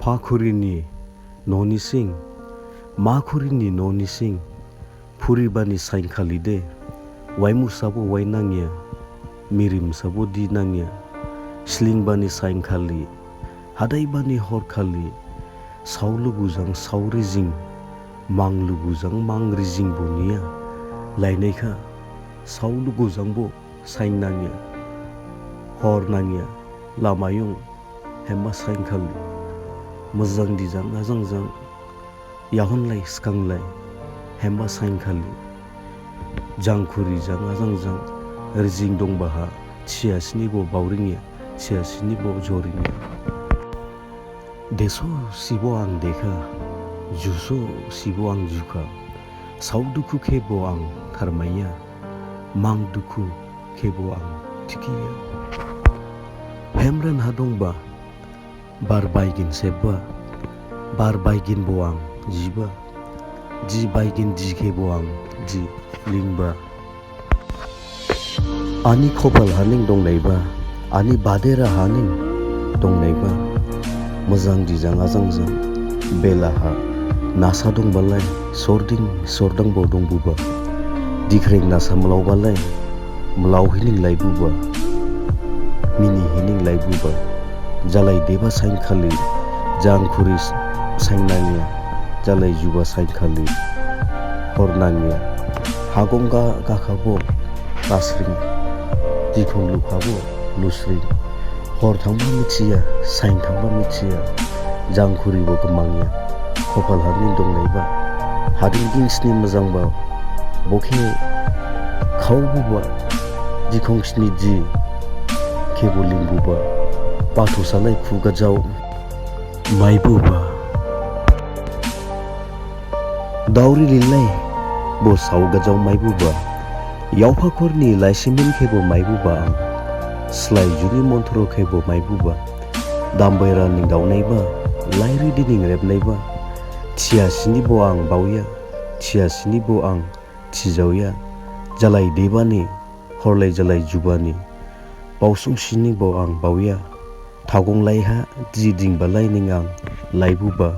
फाखुरिनि न'नि सिं माखुरिनि न'नि सिं फुरिबानि साइनखालि दे वाइमुसाबो वाइनाङिया मिरिमसाबो दिनाङिया स्लिंबानि साइनखालि हादाइबानि हरखालि सावलुगुजां सावरिजिं मांलुगुजां मांरिजिं बनिया लायनायखा सावलुगुजांबो साइननाङिया हरनाङिया लामायं हेमा साइनखालि मोजां दिजां आजांजां याहनलाय सिखांलाय हेमा साइनखालि जांखुरिजां आजांजां रिजिं दंबाहा थियासिनिबो बावरिङिया थियासिनिबो जरिङिया देस' सिब' आं देखा जुस' सिब' आं जुखा सावदुखु खेब' आं थारमाइया मां दुखु खेब' आं थिखिया हेमरेन हा दंबा बार बायगिन सेबबा बार बायगिनबो आं जिबा जि बायगिन दिखेब' आं जि लिंबा आनि खपाल हानिं दंनायबा आनि बादेरा हानिं दंनायबा मोजां दिजां आजांजां बेलाहा नासा दंबालाय सरदिं सरदांबाव दंबुबा दिख्रें नासा मलावबालाय मलावहिनिं लायबुबा मिनिहिनिं लायबुबा जालाय देबा साइनखालि जांखुरि साइननाङिया जालाय जुबा साइनखालि हरनाङिया हागंगा गाखाबो गास्रिं दिखौ लुखाबो लुस्रिं हर थांबा मिथिया साइन थांबा मिथिया जांखुरिबो गोमाङिया खपाल हानि दंनायबा हादिं दिंसनि मोजांबा बखे खावबुबा दिखंसनि दि केबलिंबुबा बाथ'सालाय खुगाजाव माइबुबा दावरि लिरलाय बो सावगाजाव माइबुबा यावफाखरनि लाइसिमिन खेबो माइबुबा आं स्लाय जुनि मन्थ्र खेबो माइबुबा दामबायरानि दावनायबा लाइरि दिनिं रेबनायबा थियासिनिबो आं बावया थियासिनिबो आं थिजावया जालाय देबानि हरलाय जालाय जुबानि बावसुंसिनिबो आं बावया थागंलायहा दिदिंबालाय निं आं लायबुबा